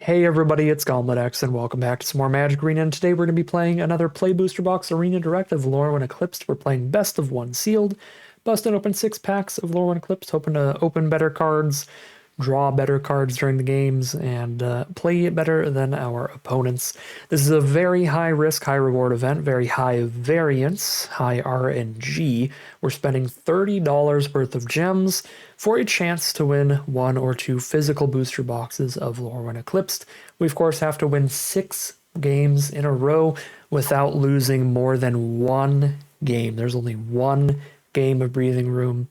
Hey everybody, it's GauntletX and welcome back to some more Magic Arena, and today we're going to be playing another Play Booster Box Arena Direct of Lorwyn Eclipsed. We're playing Best of One Sealed. Busting open 6 packs of Lorwyn Eclipsed, hoping to open better cards, draw better cards during the games, and play better than our opponents. This is a very high risk, high reward event, very high variance, high RNG. We're spending $30 worth of gems for a chance to win 1 or 2 physical booster boxes of Lorwyn Eclipsed. We, of course, have to win 6 games in a row without losing more than 1 game. There's only 1 game of breathing room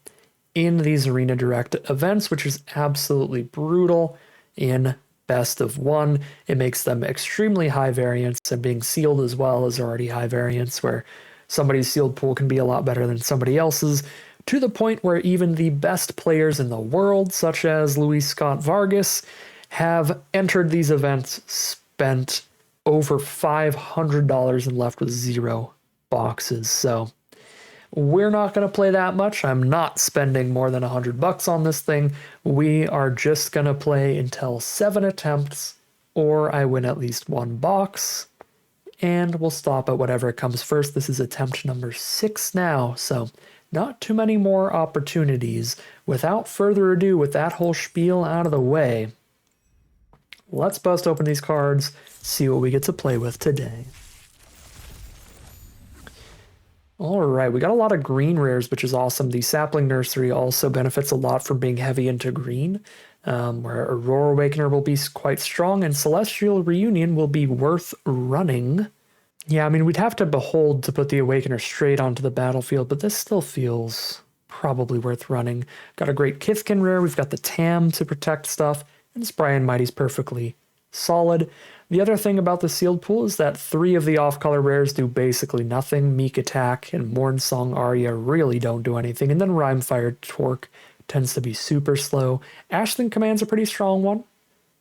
in these Arena Direct events, which is absolutely brutal in Best of One. It makes them extremely high variance, and being sealed as well is already high variance, where somebody's sealed pool can be a lot better than somebody else's, to the point where even the best players in the world, such as Luis Scott Vargas, have entered these events, spent over $500 and left with 0 boxes. So we're not going to play that much. I'm not spending more than $100 on this thing. We are just going to play until 7 attempts, or I win at least 1 box, and we'll stop at whatever comes first. This is attempt number 6 now, so not too many more opportunities. Without further ado, with that whole spiel out of the way, let's bust open these cards, see what we get to play with today. Alright, we got a lot of green rares, which is awesome. The Sapling Nursery also benefits a lot from being heavy into green, where Aurora Awakener will be quite strong, and Celestial Reunion will be worth running. Yeah, I mean, we'd have to Behold to put the Awakener straight onto the battlefield, but this still feels probably worth running. Got a great Kithkin rare, we've got the Tam to protect stuff, and Spry and Mighty's perfectly solid. The other thing about the sealed pool is that 3 of the off-color rares do basically nothing. Meek Attack and Mornsong Aria really don't do anything, and then Rhymefire Torque tends to be super slow. Ashland Command's a pretty strong one.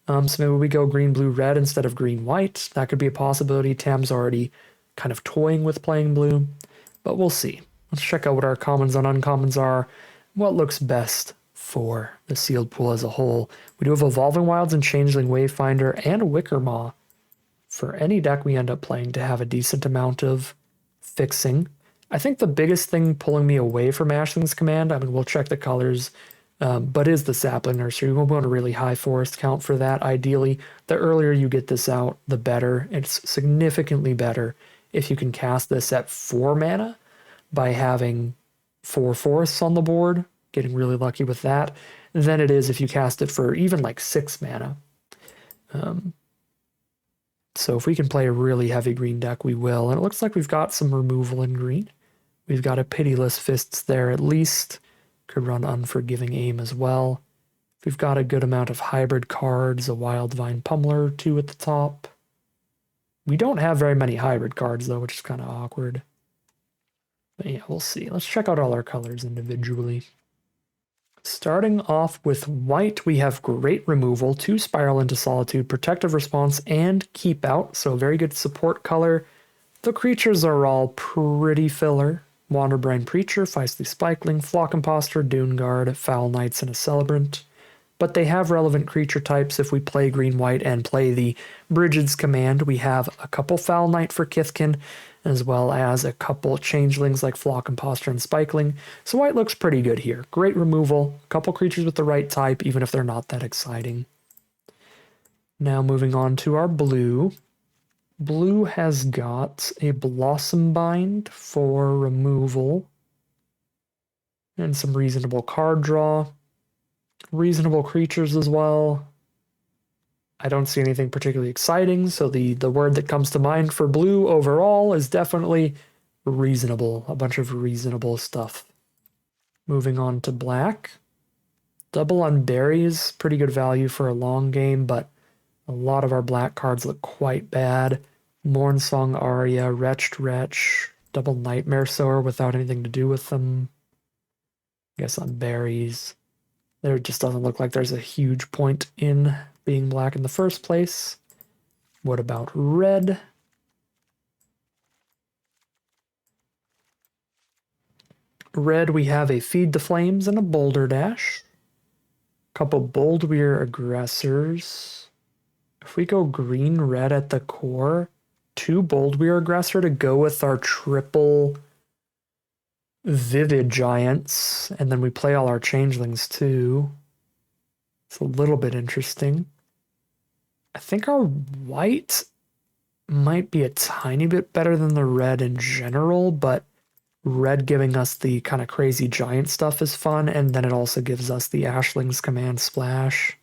So maybe we go green, blue, red instead of green, white. That could be a possibility. Tam's already kind of toying with playing blue, but we'll see. Let's check out what our commons and uncommons are, what looks best for the sealed pool as a whole. We do have Evolving Wilds and Changeling Wayfinder and Wickermaw for any deck we end up playing to have a decent amount of fixing. I think the biggest thing pulling me away from Ashling's Command, I mean, we'll check the colors, but is the Sapling Nursery. We want a really high forest count for that. Ideally, the earlier you get this out, the better. It's significantly better if you can cast this at 4 mana by having 4 forests on the board, getting really lucky with that, than it is if you cast it for even like 6 mana. So if we can play a really heavy green deck, we will. And it looks like we've got some removal in green. We've got a Pitiless Fists there at least. Could run Unforgiving Aim as well. We've got a good amount of hybrid cards, a Wild Vine Pummeler, 2 at the top. We don't have very many hybrid cards, though, which is kind of awkward. But yeah, we'll see. Let's check out all our colors individually. Starting off with white, we have great removal, 2 Spiral into Solitude, Protective Response, and Keep Out, so very good support color. The creatures are all pretty filler. Wanderbrine Preacher, Feisty Spikeling, Flock Imposter, Dune Guard, Foul Knights, and a Celebrant. But they have relevant creature types. If we play green-white and play the Brigid's Command, we have a couple Foul Knight for Kithkin, as well as a couple changelings like Flock Imposter and Spikeling. So white looks pretty good here. Great removal, a couple creatures with the right type, even if they're not that exciting. Now moving on to our blue. Blue has got a Blossom Bind for removal, and some reasonable card draw. Reasonable creatures as well. I don't see anything particularly exciting, so the word that comes to mind for blue overall is definitely reasonable. A bunch of reasonable stuff. Moving on to black. Double on berries, pretty good value for a long game, but a lot of our black cards look quite bad. Mornsong Aria, Wretched Wretch, double Nightmare Sower without anything to do with them. I guess on berries. There just doesn't look like there's a huge point in being black in the first place. What about red? Red, we have a Feed the Flames and a Boulder Dash. Couple Bold Weir Aggressors. If we go green, red at the core, 2 Bold Weir Aggressor to go with our triple Vivid Giants, and then we play all our changelings too. It's a little bit interesting. I think our white might be a tiny bit better than the red in general, but red giving us the kind of crazy giant stuff is fun, and then it also gives us the Ashling's Command Splash.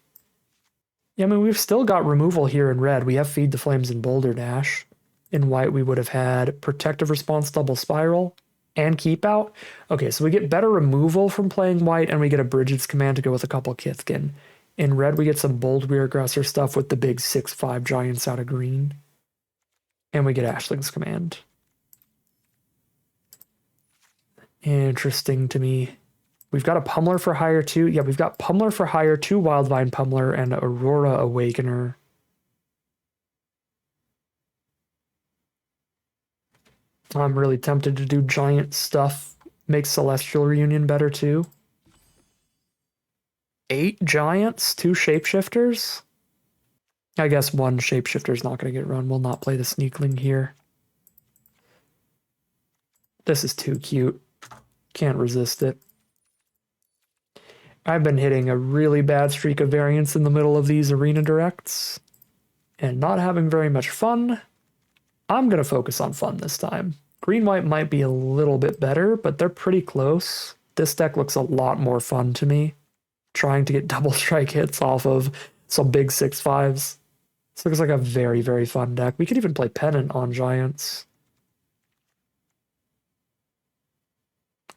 Yeah, I mean, we've still got removal here in red. We have Feed the Flames and Boulder Dash. In white, we would have had Protective Response Double Spiral and Keep Out. Okay, so we get better removal from playing white, and we get a Bridget's Command to go with a couple Kithkin. In red, we get some Bold Weir Aggressor stuff with the big 6/5 giants out of green. And we get Ashling's Command. Interesting to me. We've got a Pummeler for hire too. Yeah, we've got Pummeler for hire, 2 Wildvine Pummeler, and Aurora Awakener. I'm really tempted to do giant stuff. Makes Celestial Reunion better too. 8 giants, 2 shapeshifters. I guess 1 shapeshifter's not going to get run. We'll not play the Sneakling here. This is too cute. Can't resist it. I've been hitting a really bad streak of variance in the middle of these arena directs and not having very much fun. I'm going to focus on fun this time. Green-white might be a little bit better, but they're pretty close. This deck looks a lot more fun to me. Trying to get double strike hits off of some big 6/5s. This looks like a very, very fun deck. We could even play Pennant on giants.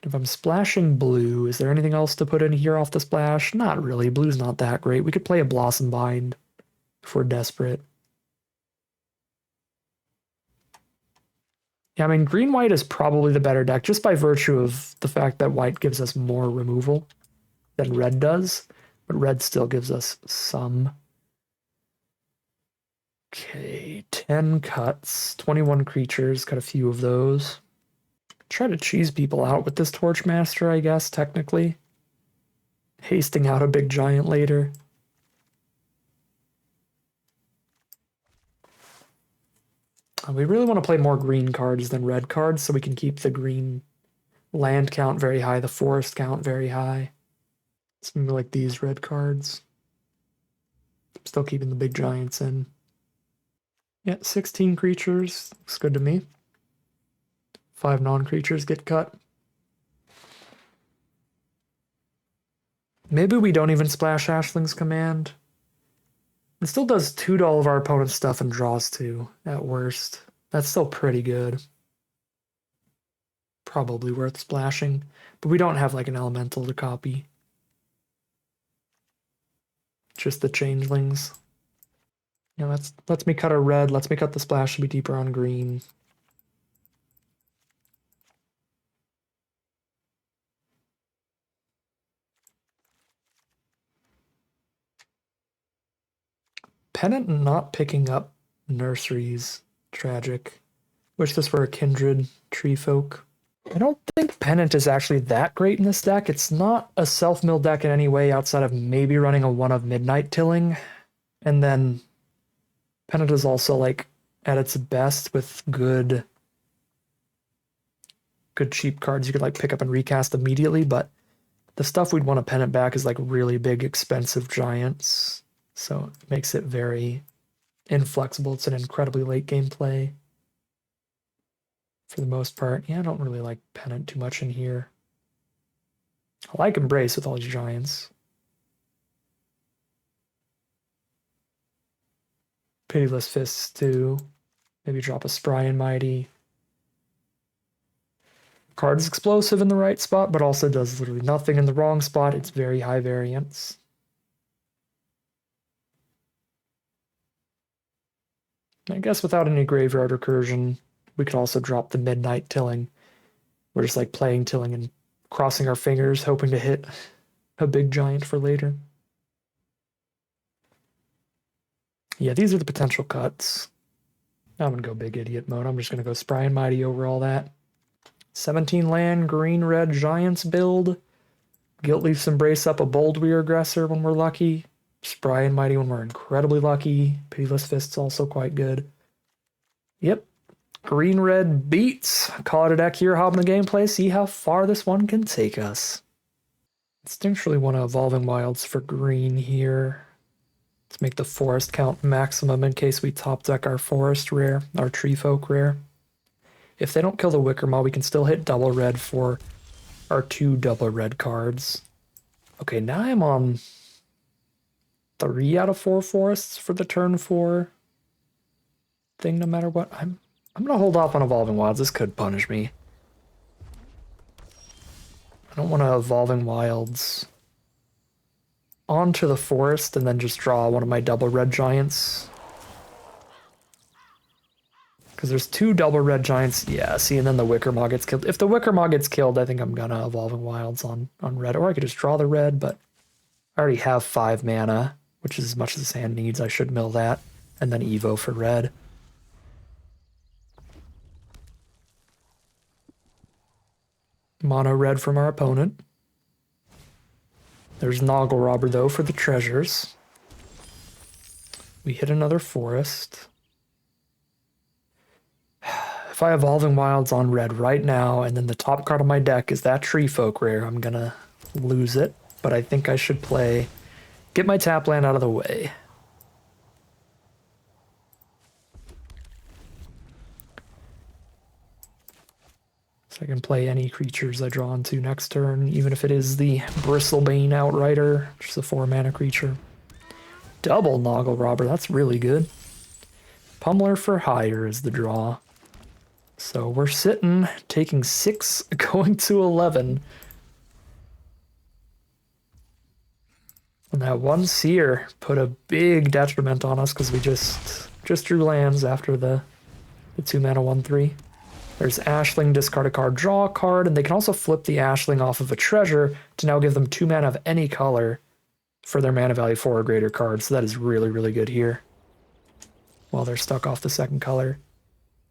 If I'm splashing blue, is there anything else to put in here off the splash? Not really. Blue's not that great. We could play a Blossom Bind if we're desperate. Yeah, I mean, green-white is probably the better deck just by virtue of the fact that white gives us more removal than red does, but red still gives us some. Okay, 10 cuts, 21 creatures, cut a few of those. Try to cheese people out with this Torchmaster, I guess, technically. Hasting out a big giant later. We really want to play more green cards than red cards so we can keep the green land count very high, the forest count very high. Something like these red cards. Still keeping the big giants in. Yeah, 16 creatures. Looks good to me. 5 non-creatures get cut. Maybe we don't even splash Ashling's Command. It still does 2 to all of our opponent's stuff and draws 2 at worst. That's still pretty good. Probably worth splashing, but we don't have like an elemental to copy. Just the changelings. Yeah, let's me cut a red. Let's me cut the splash to be deeper on green. Pennant not picking up nurseries. Tragic. Wish this were a kindred tree folk. I don't think Pennant is actually that great in this deck. It's not a self-mill deck in any way outside of maybe running a 1 of Midnight Tilling. And then Pennant is also like at its best with good cheap cards you could like pick up and recast immediately, but the stuff we'd want to Pennant back is like really big expensive giants. So it makes it very inflexible. It's an incredibly late game play for the most part. Yeah, I don't really like Pennant too much in here. I like Embrace with all these giants. Pitiless Fists too. Maybe drop a Spry and Mighty. Card is explosive in the right spot, but also does literally nothing in the wrong spot. It's very high variance. I guess without any graveyard recursion, we could also drop the Midnight Tilling. We're just like playing Tilling and crossing our fingers, hoping to hit a big giant for later. Yeah, these are the potential cuts. I'm going to go big idiot mode. I'm just going to go Spry and Mighty over all that. 17 land, green-red giants build. Guilt Leaf's Embrace up a Bold Weir Aggressor when we're lucky. Spry and Mighty when we're incredibly lucky. Pitiless Fist's also quite good. Yep. Green-red beats. Call it a deck here, hop in the gameplay, see how far this one can take us. Instinctually want to Evolving Wilds for green here. Let's make the forest count maximum in case we top deck our forest rare, our tree folk rare. If they don't kill the Wicker Maw, we can still hit double red for our 2 double red cards. Okay, now I'm on 3 out of 4 forests for the turn 4 thing, no matter what. I'm gonna hold off on Evolving Wilds. This could punish me. I don't want to Evolving Wilds onto the forest and then just draw one of my double red giants. Because there's 2 double red giants. Yeah, see, and then the Wicker Maw gets killed. If the Wicker Maw gets killed, I think I'm gonna Evolving Wilds on red. Or I could just draw the red, but I already have 5 mana, which is as much as this hand needs. I should mill that. And then Evo for red. Mono red from our opponent. There's Noggle Robber, though, for the treasures. We hit another forest. If I Evolving Wilds on red right now, and then the top card of my deck is that Tree Folk rare, I'm gonna lose it. But I think I should get my tap land out of the way. So I can play any creatures I draw into next turn, even if it is the Bristlebane Outrider, which is a 4-mana creature. Double Noggle Robber, that's really good. Pummeler for hire is the draw. So we're sitting, taking 6, going to 11. And that one Seer put a big detriment on us because we just drew lands after the 2-mana 1/3. There's Ashling, discard a card, draw a card, and they can also flip the Ashling off of a treasure to now give them 2 mana of any color for their mana value 4 or greater cards. So that is really, really good here. While they're stuck off the second color.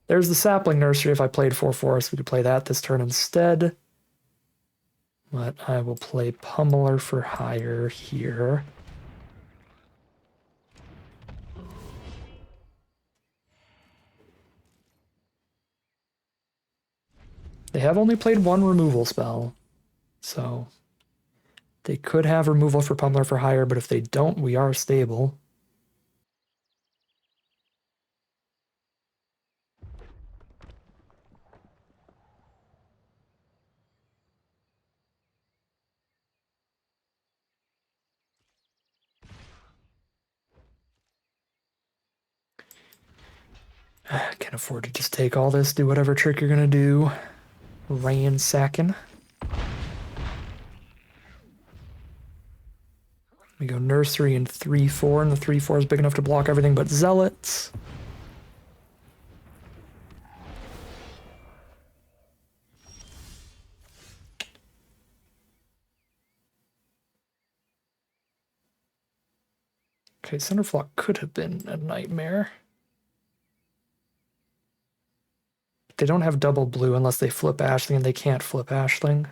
There's the Sapling Nursery. If I played 4 forests, we could play that this turn instead. But I will play Pummeler for hire here. They have only played 1 removal spell, so they could have removal for Pummeler for hire, but if they don't, we are stable. I can't afford to just take all this, do whatever trick you're gonna do. Ransacking. We go Nursery and 3/4, and the 3/4 is big enough to block everything but Zealots. Okay, Cinderflock could have been a nightmare. They don't have double blue unless they flip Ashling, and they can't flip Ashling.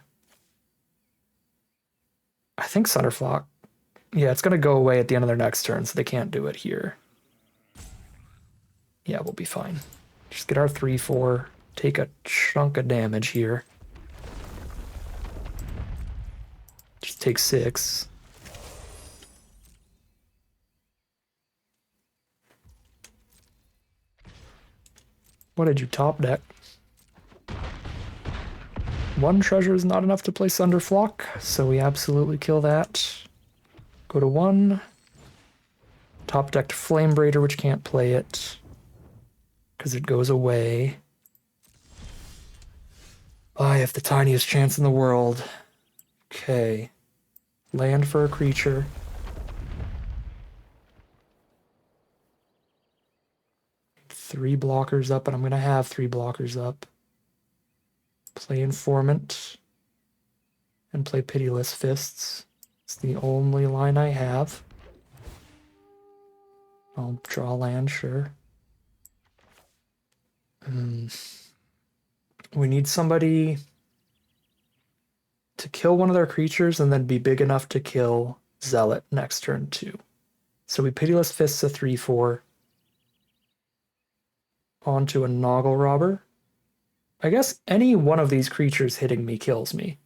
I think Cinderflock. Yeah, it's going to go away at the end of their next turn, so they can't do it here. Yeah, we'll be fine. Just get our 3/4, take a chunk of damage here. Just take 6. What did you top deck? 1 treasure is not enough to play Cinderflock, so we absolutely kill that. Go to 1. Top decked Flame Braider, which can't play it because it goes away. I have the tiniest chance in the world. Okay. Land for a creature. Three blockers up, and I'm going to have 3 blockers up. Play Informant. And play Pitiless Fists. It's the only line I have. I'll draw land, sure. We need somebody to kill one of their creatures and then be big enough to kill Zealot next turn too. So we Pitiless Fists a 3/4 onto a Noggle Robber. I guess any one of these creatures hitting me kills me.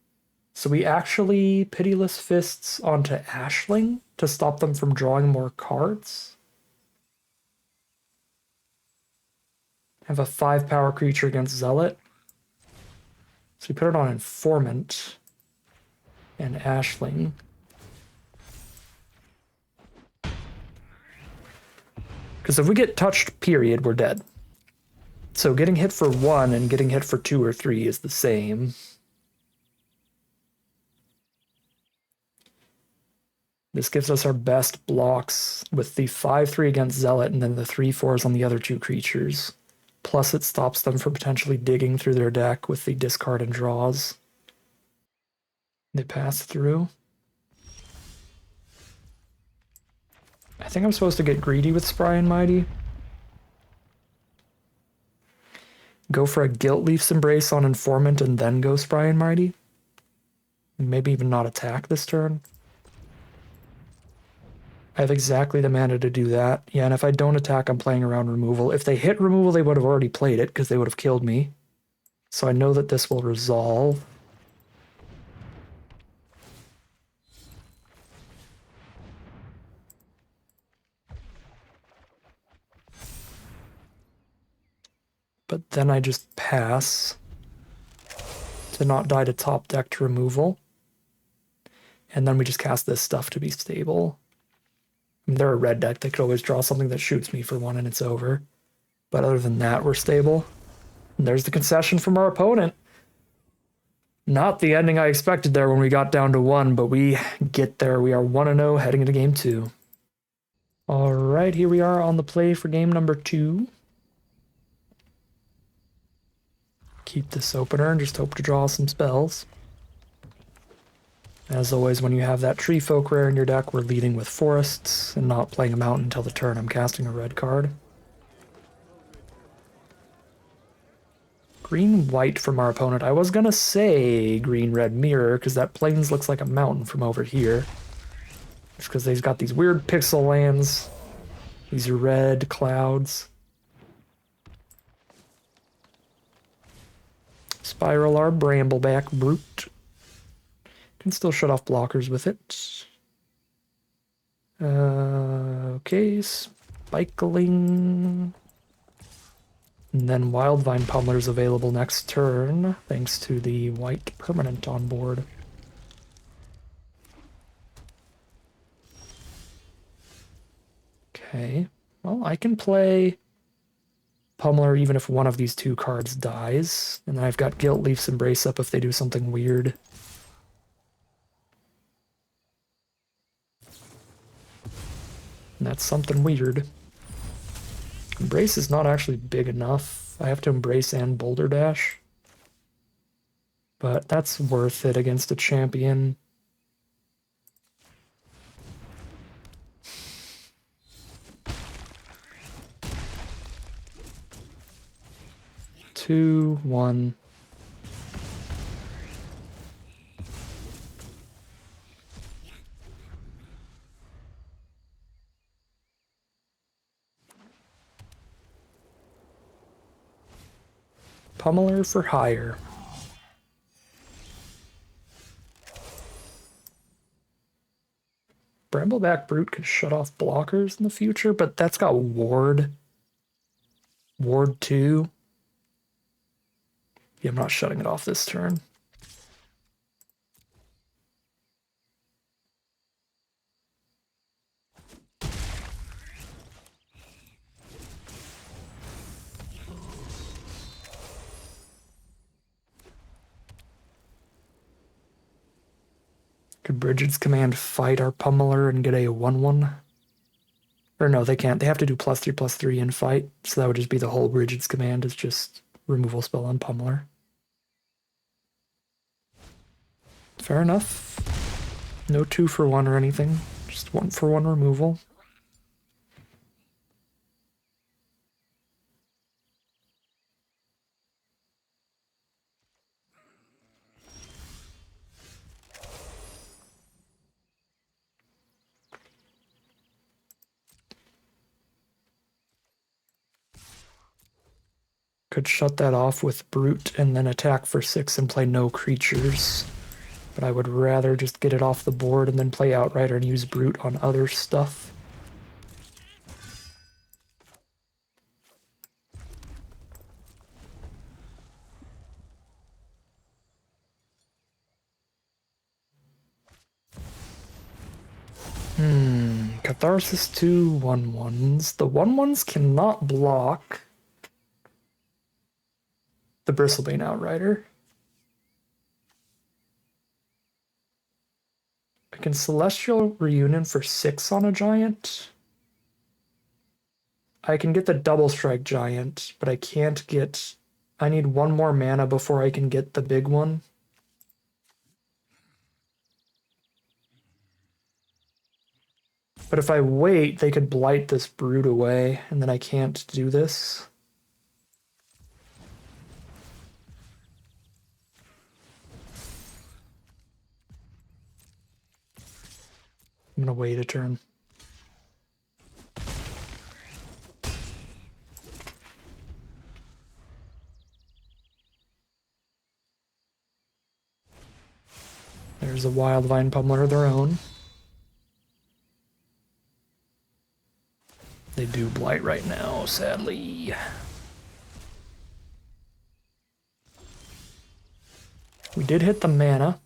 So we actually Pitiless Fists onto Ashling to stop them from drawing more cards. Have a 5-power creature against Zealot. So we put it on Informant and Ashling. Because if we get touched, period, we're dead. So getting hit for 1 and getting hit for 2 or 3 is the same. This gives us our best blocks with the 5/3 against Zealot and then the 3/4s on the other 2 creatures. Plus it stops them from potentially digging through their deck with the discard and draws. They pass through. I think I'm supposed to get greedy with Spry and Mighty. Go for a Guilt Leaf's Embrace on Informant and then go Spry and Mighty. Maybe even not attack this turn. I have exactly the mana to do that. Yeah, and if I don't attack, I'm playing around removal. If they hit removal, they would have already played it because they would have killed me. So I know that this will resolve. But then I just pass to not die to top deck to removal. And then we just cast this stuff to be stable. I mean, they're a red deck. They could always draw something that shoots me for 1 and it's over. But other than that, we're stable. And there's the concession from our opponent. Not the ending I expected there when we got down to 1, but we get there. We are 1-0 heading into game 2. All right, here we are on the play for game number 2. Keep this opener and just hope to draw some spells. As always, when you have that Tree Folk rare in your deck, we're leading with Forests and not playing a mountain until the turn I'm casting a red card. Green-white from our opponent. I was gonna say green-red mirror, because that plains looks like a mountain from over here. Just because they've got these weird pixel lands. These red clouds. Spiral our Brambleback Brute. Can still shut off blockers with it. Okay, Spikeling. And then Wildvine Pummeler's available next turn, thanks to the white permanent on board. Okay, well, I can play Pummeler even if one of these 2 cards dies, and then I've got Guilt Leaf's Embrace up if they do something weird. And that's something weird. Embrace is not actually big enough. I have to Embrace and Boulder Dash. But that's worth it against a champion. Two, one. Pummeler for hire. Brambleback Brute could shut off blockers in the future, but that's got Ward. Ward 2. Yeah, I'm not shutting it off this turn. Could Bridget's Command fight our Pummeler and get a 1/1? Or no, they can't. They have to do +3/+3 in fight, so that would just be the whole Bridget's Command is just removal spell on Pummeler. Fair enough. No 2-for-1 or anything. Just 1-for-1 removal. Could shut that off with Brute and then attack for 6 and play no creatures. But I would rather just get it off the board and then play Outrider and use Brute on other stuff. Catharsis 2 1/1s. The 1/1s cannot block the Bristlebane Outrider. I can Celestial Reunion for 6 on a giant. I can get the Double Strike Giant, but I can't get... I need 1 more mana before I can get the big one. But if I wait, they could blight this Brute away, and then I can't do this. I'm gonna wait a turn. There's a Wildvine Pummeler of their own. They do blight right now, sadly. We did hit the mana.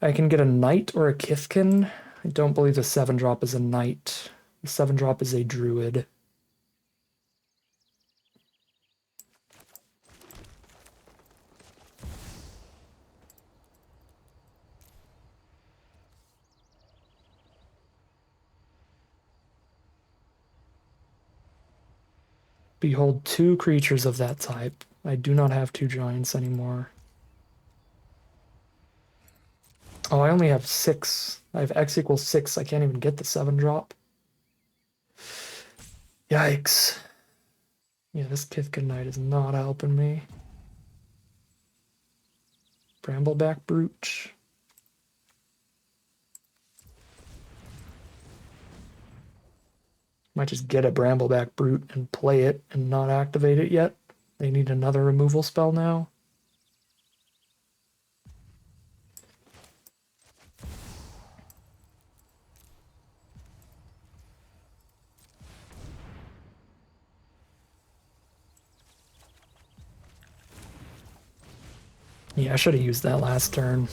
I can get a Knight or a Kithkin. I don't believe the 7-drop is a Knight. The 7-drop is a Druid. Behold 2 creatures of that type. I do not have 2 giants anymore. Oh, I only have 6. I have X equals 6. I can't even get the 7-drop. Yikes. Yeah, this Kithkin Knight is not helping me. Brambleback Brute. Might just get a Brambleback Brute and play it and not activate it yet. They need another removal spell now. Yeah, I should have used that last turn.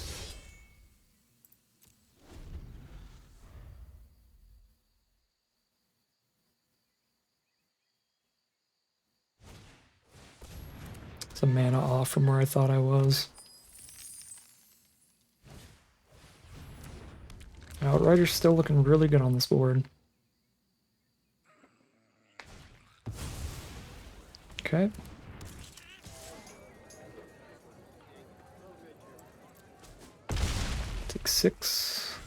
It's a mana off from where I thought I was. Outrider's still looking really good on this board. Okay. Take 6.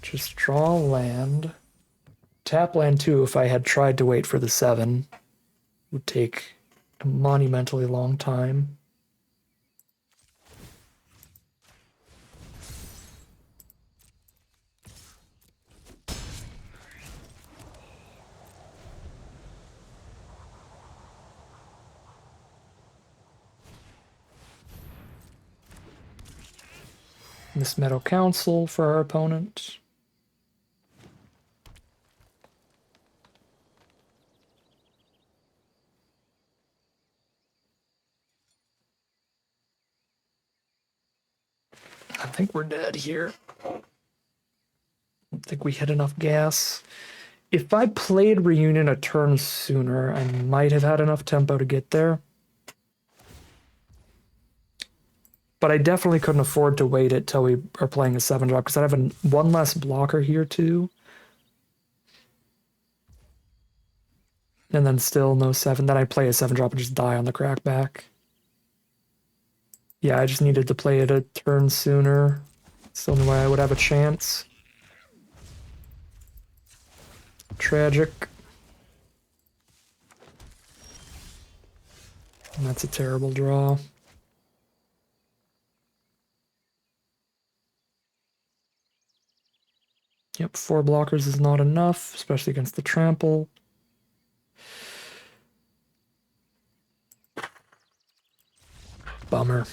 Just draw land. Tap land 2 if I had tried to wait for the 7. Would take a monumentally long time. Miss Meadow Council for our opponent. I think we're dead here. I don't think we hit enough gas. If I played Reunion a turn sooner, I might have had enough tempo to get there. But I definitely couldn't afford to wait it till we are playing a 7-drop, because I have one less blocker here too. And then still no 7. Then I play a 7-drop and just die on the crackback. Yeah, I just needed to play it a turn sooner. It's the only way I would have a chance. Tragic. And that's a terrible draw. Yep, 4 blockers is not enough, especially against the trample. Bummer.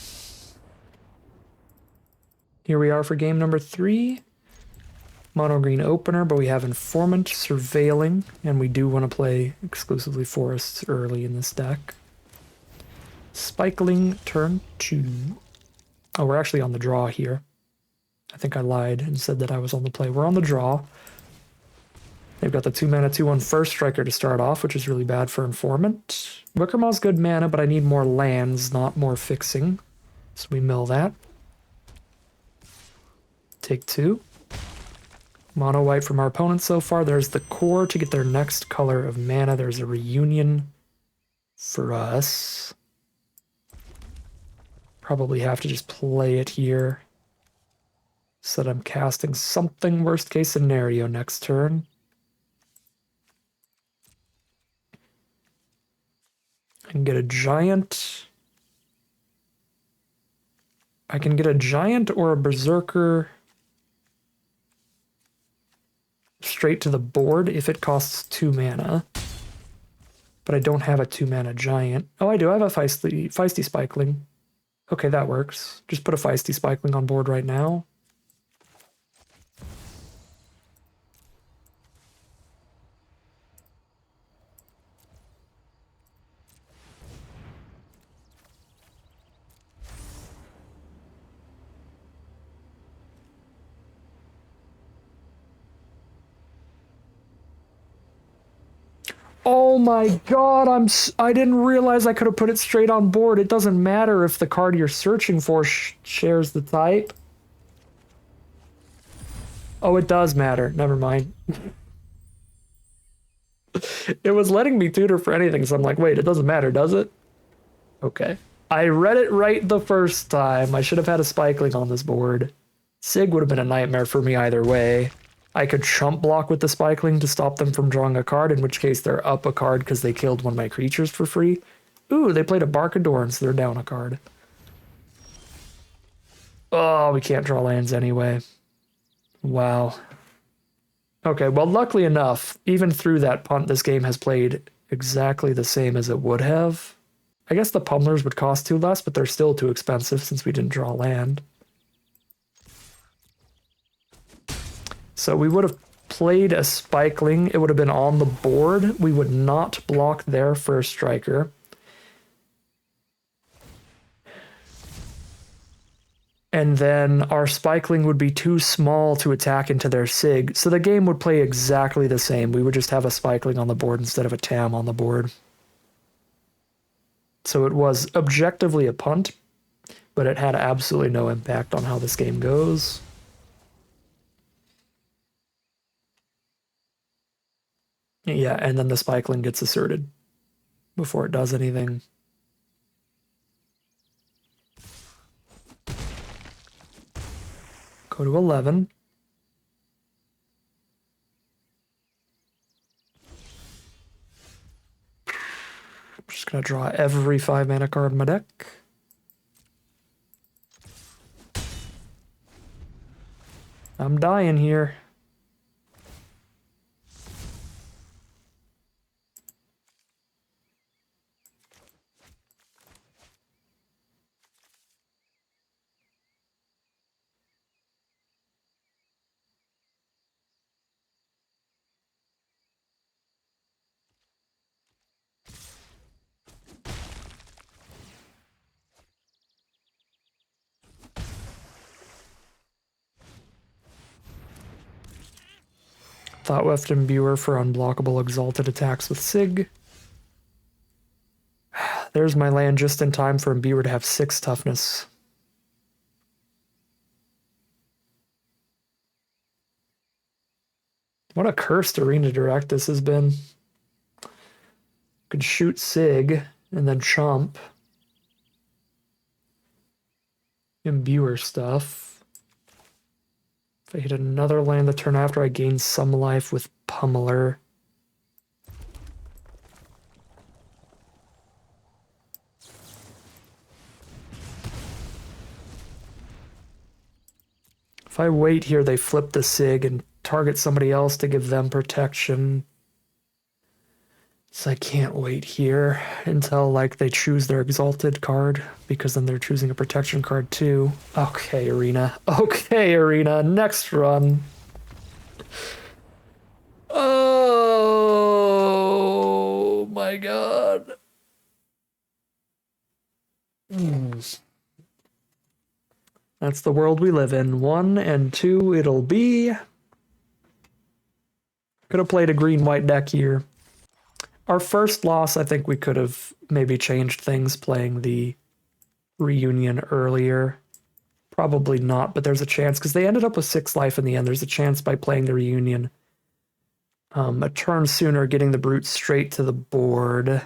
Here we are for game number 3. Mono green opener, but we have Informant, Surveilling, and we do want to play exclusively Forests early in this deck. Spikeling, turn 2. Oh, we're actually on the draw here. I think I lied and said that I was on the play. We're on the draw. They've got the 2-mana 2/1 first striker to start off, which is really bad for Informant. Wickermaw's good mana, but I need more lands, not more fixing. So we mill that. Take 2. Mono white from our opponent so far. There's the core to get their next color of mana. There's a reunion for us. Probably have to just play it here so that I'm casting something worst case scenario next turn. I can get a giant. I can get a giant or a berserker straight to the board if it costs 2 mana. But I don't have a 2-mana giant. Oh, I do. I have a feisty spikeling. Okay, that works. Just put a feisty spikeling on board right now. Oh my god, I didn't realize I could have put it straight on board. It doesn't matter if the card you're searching for shares the type. Oh, it does matter. Never mind. It was letting me tutor for anything, so I'm like, wait, it doesn't matter, does it? Okay. I read it right the first time. I should have had a spikeling on this board. Sig would have been a nightmare for me either way. I could chump block with the spikeling to stop them from drawing a card, in which case they're up a card because they killed one of my creatures for free. Ooh, they played a Barkadorn, so they're down a card. Oh, we can't draw lands anyway. Wow. Okay, well, luckily enough, even through that punt, this game has played exactly the same as it would have. I guess the pummelers would cost 2 less, but they're still too expensive since we didn't draw land. So we would have played a spikeling. It would have been on the board. We would not block their first striker. And then our spikeling would be too small to attack into their sig. So the game would play exactly the same. We would just have a spikeling on the board instead of a tam on the board. So it was objectively a punt, but it had absolutely no impact on how this game goes. Yeah, and then the spikeling gets asserted before it does anything. Go to 11. I'm just going to draw every 5-mana card in my deck. I'm dying here. Thoughtweft Imbuer for unblockable exalted attacks with Sig. There's my land just in time for Imbuer to have 6 toughness. What a cursed arena direct this has been. Could shoot Sig and then chump. Imbuer stuff. If I hit another land the turn after, I gain some life with Pummeler. If I wait here, they flip the Sig and target somebody else to give them protection. I can't wait here until like they choose their exalted card, because then they're choosing a protection card too. Okay, Arena. Okay, Arena. Next run. Oh my god. That's the world we live in. 1 and 2 it'll be. Could have played a green-white deck here. Our first loss, I think we could have maybe changed things playing the reunion earlier. Probably not, but there's a chance, because they ended up with 6 life in the end. There's a chance by playing the reunion a turn sooner, getting the brute straight to the board,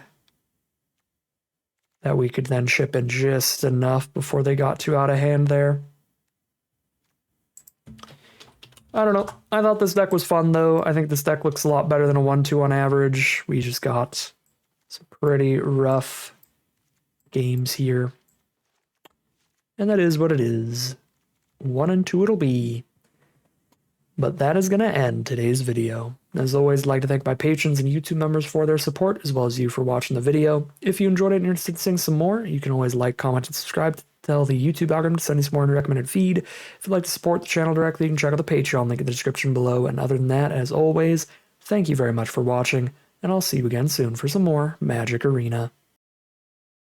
that we could then chip in just enough before they got too out of hand there. I don't know. I thought this deck was fun, though. I think this deck looks a lot better than a 1-2 on average. We just got some pretty rough games here. And that is what it is. 1 and 2 it'll be. But that is going to end today's video. As always, I'd like to thank my patrons and YouTube members for their support, as well as you for watching the video. If you enjoyed it and you're interested in seeing some more, you can always like, comment, and subscribe to tell the YouTube algorithm to send you some more in the recommended feed. If you'd like to support the channel directly, you can check out the Patreon link in the description below. And other than that, as always, thank you very much for watching, and I'll see you again soon for some more Magic Arena.